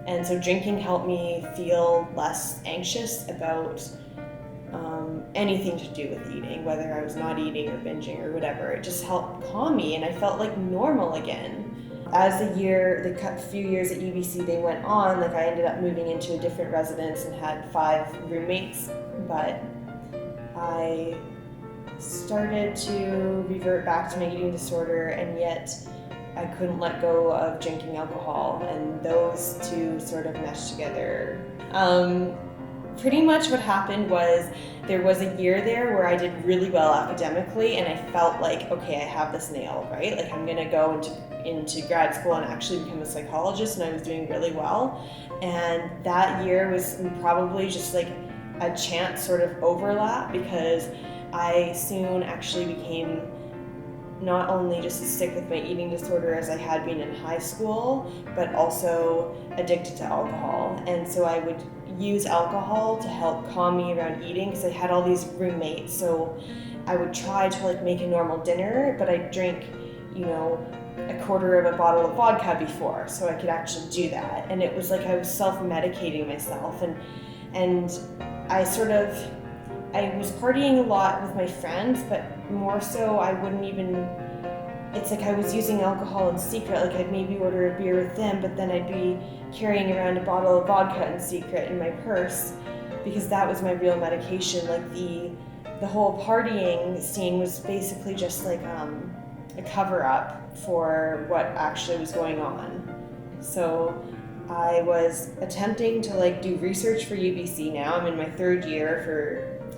And so drinking helped me feel less anxious about anything to do with eating, whether I was not eating or binging or whatever. It just helped calm me, and I felt like normal again. As the few years at UBC they went on, like I ended up moving into a different residence and had 5 roommates, but I started to revert back to my eating disorder, and yet I couldn't let go of drinking alcohol, and those two sort of meshed together. Pretty much what happened was there was a year there where I did really well academically, and I felt like, okay, I have this nailed, right? Like I'm gonna go into grad school and actually become a psychologist, and I was doing really well. And that year was probably just like a chance sort of overlap, because I soon actually became not only just as sick with my eating disorder as I had been in high school, but also addicted to alcohol. And so I would use alcohol to help calm me around eating, because I had all these roommates. So I would try to like make a normal dinner, but I'd drink, a quarter of a bottle of vodka before, so I could actually do that. And it was like I was self-medicating myself, and I was partying a lot with my friends, but more so it's like I was using alcohol in secret. Like I'd maybe order a beer with them, but then I'd be carrying around a bottle of vodka in secret in my purse, because that was my real medication. Like the whole partying scene was basically just like a cover-up for what actually was going on. So I was attempting to like do research for UBC now. I'm in my 3rd year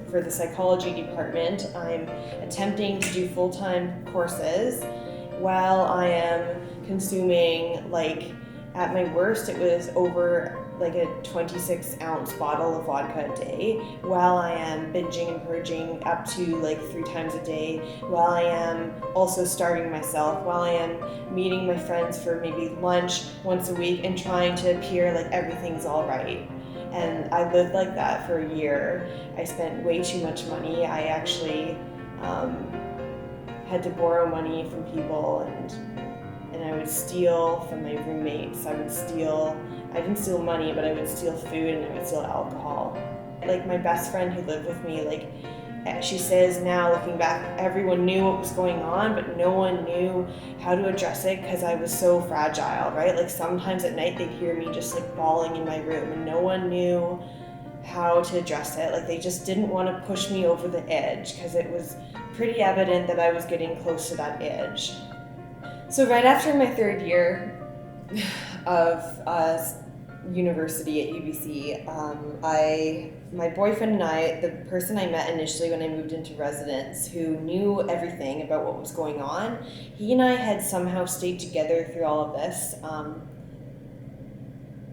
for the psychology department. I'm attempting to do full-time courses while I am consuming, like, at my worst it was over like a 26-ounce bottle of vodka a day, while I am binging and purging up to like 3 times a day, while I am also starving myself, while I am meeting my friends for maybe lunch once a week and trying to appear like everything's all right. And I lived like that for a year. I spent way too much money. I actually had to borrow money from people, and I would steal from my roommates. I didn't steal money, but I would steal food, and I would steal alcohol. Like my best friend who lived with me, like she says now, looking back, everyone knew what was going on, but no one knew how to address it because I was so fragile, right? Like sometimes at night they'd hear me just like bawling in my room, and no one knew how to address it. Like they just didn't want to push me over the edge, because it was pretty evident that I was getting close to that edge. So right after my 3rd year of university at UBC, my boyfriend and I, the person I met initially when I moved into residence, who knew everything about what was going on, he and I had somehow stayed together through all of this.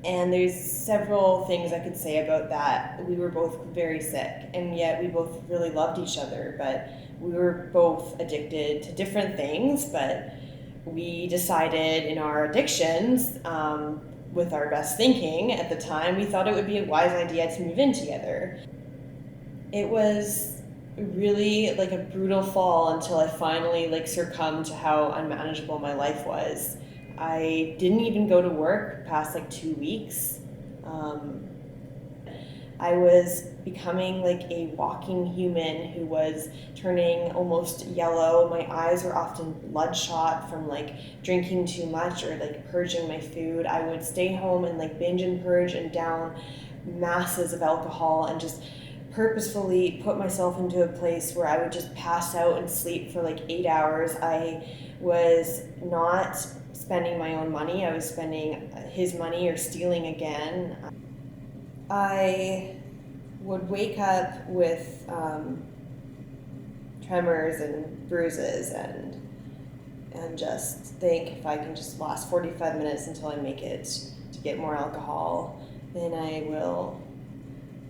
And there's several things I could say about that. We were both very sick, and yet we both really loved each other, but we were both addicted to different things. But we decided in our addictions, with our best thinking at the time, we thought it would be a wise idea to move in together. It was really like a brutal fall until I finally like succumbed to how unmanageable my life was. I didn't even go to work past like 2 weeks. I was becoming like a walking human who was turning almost yellow. My eyes were often bloodshot from like drinking too much or like purging my food. I would stay home and like binge and purge and down masses of alcohol, and just purposefully put myself into a place where I would just pass out and sleep for like 8 hours. I was not spending my own money. I was spending his money or stealing again. I would wake up with tremors and bruises, and just think, if I can just last 45 minutes until I make it to get more alcohol, then I will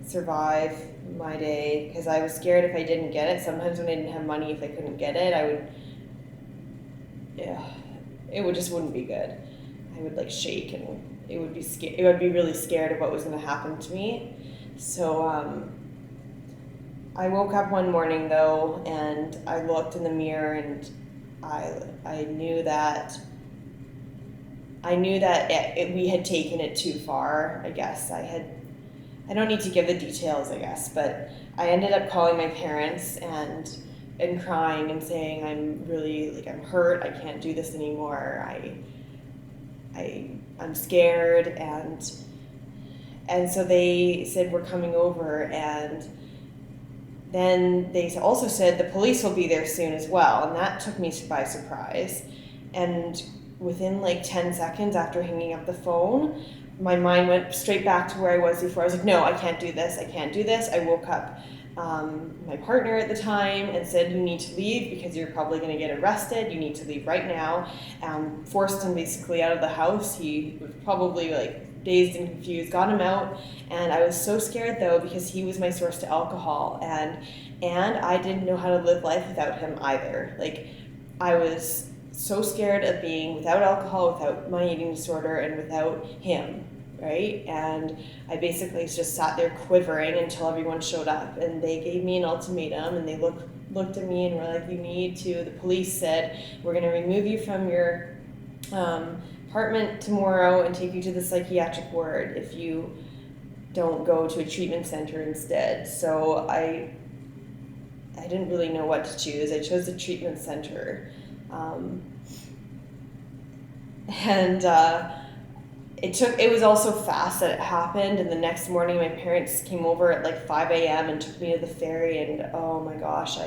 survive my day, because I was scared if I didn't get it. Sometimes when I didn't have money, if I couldn't get it, wouldn't be good. I would like shake, and it would be really scared of what was going to happen to me. So I woke up one morning though, and I looked in the mirror, and I knew that I knew that we had taken it too far, I guess. I don't need to give the details, I guess, but I ended up calling my parents and crying and saying, I'm really, like, I'm hurt, I can't do this anymore, I'm scared, and so they said, we're coming over, and then they also said the police will be there soon as well, and that took me by surprise. And within like 10 seconds after hanging up the phone, my mind went straight back to where I was before. I was like, no, I can't do this. I woke up my partner at the time and said, you need to leave because you're probably going to get arrested. You need to leave right now. Forced him basically out of the house. He was probably like dazed and confused, got him out. And I was so scared though, because he was my source to alcohol, and I didn't know how to live life without him either. Like, I was so scared of being without alcohol, without my eating disorder, and without him, right? And I basically just sat there quivering until everyone showed up, and they gave me an ultimatum, and they looked at me and were like, the police said, we're going to remove you from your apartment tomorrow and take you to the psychiatric ward if you don't go to a treatment center instead. So I didn't really know what to choose. I chose the treatment center. It was also fast that it happened, and the next morning my parents came over at like 5 a.m. and took me to the ferry, and oh my gosh,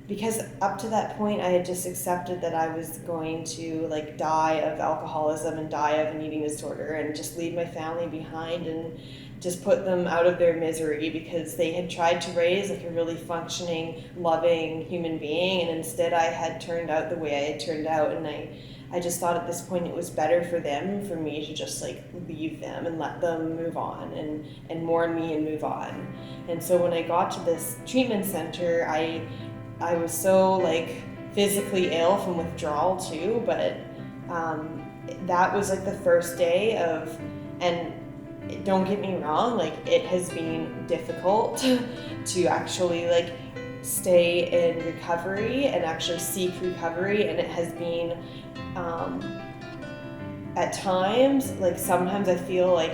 because up to that point I had just accepted that I was going to like die of alcoholism and die of an eating disorder and just leave my family behind and just put them out of their misery, because they had tried to raise like a really functioning, loving human being, and instead I had turned out the way I had turned out, and I just thought at this point it was better for me to just like leave them and let them move on and mourn me and move on. And so when I got to this treatment center, I was so like physically ill from withdrawal too, but that was like the first day of, and don't get me wrong, like it has been difficult to actually like stay in recovery and actually seek recovery, and it has been at times, like sometimes I feel like,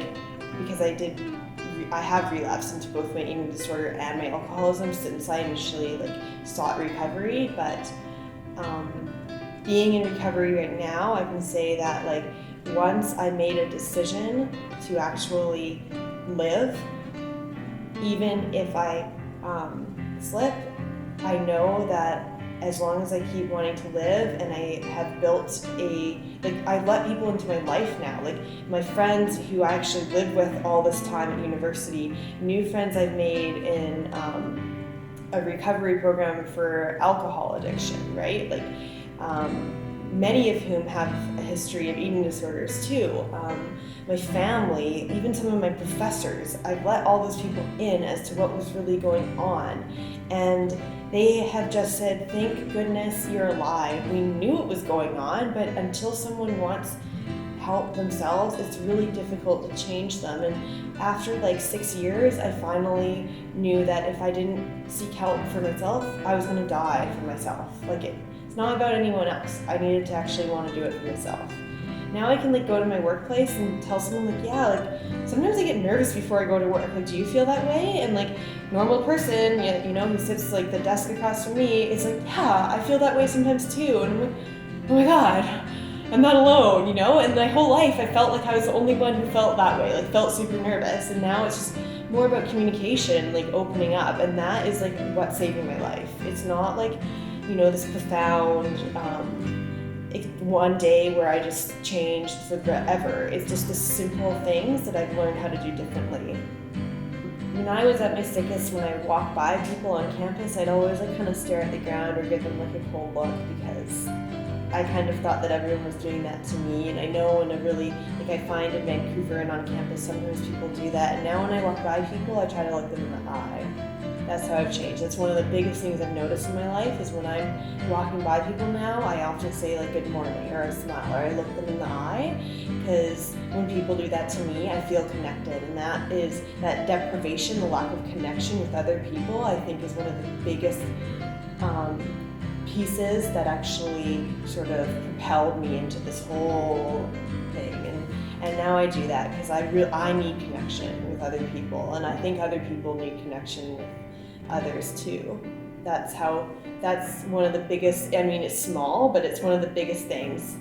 because I have relapsed into both my eating disorder and my alcoholism since I initially like sought recovery, but being in recovery right now, I can say that like once I made a decision to actually live, even if I slip, I know that as long as I keep wanting to live, and I have built I let people into my life now, like my friends who I actually lived with all this time at university, new friends I've made in a recovery program for alcohol addiction, right? Like many of whom have a history of eating disorders too. My family, even some of my professors, I've let all those people in as to what was really going on. And they have just said, thank goodness you're alive. We knew it was going on, but until someone wants help themselves, it's really difficult to change them. And after like 6 years, I finally knew that if I didn't seek help for myself, I was gonna die for myself. Like it's not about anyone else. I needed to actually want to do it for myself. Now I can like go to my workplace and tell someone like, yeah, like sometimes I get nervous before I go to work. Like, do you feel that way? And like normal person, you know, who sits like the desk across from me is like, yeah, I feel that way sometimes too. And I'm like, oh my God, I'm not alone, you know? And my whole life I felt like I was the only one who felt that way, like felt super nervous. And now it's just more about communication, like opening up. And that is like what's saving my life. It's not like, you know, this profound one day where I just changed forever. It's just the simple things that I've learned how to do differently. When I was at my sickest, when I walked by people on campus, I'd always like kind of stare at the ground or give them like a cold look, because I kind of thought that everyone was doing that to me. And I know in a really, like I find in Vancouver and on campus, sometimes people do that. And now when I walk by people, I try to look them in the eye. That's how I've changed. That's one of the biggest things I've noticed in my life, is when I'm walking by people now, I often say like good morning or a smile, or I look them in the eye, because when people do that to me, I feel connected. And that deprivation, the lack of connection with other people, I think is one of the biggest pieces that actually sort of propelled me into this whole thing. And now I do that because I need connection with other people, and I think other people need connection with others too. That's one of the biggest, I mean, it's small, but it's one of the biggest things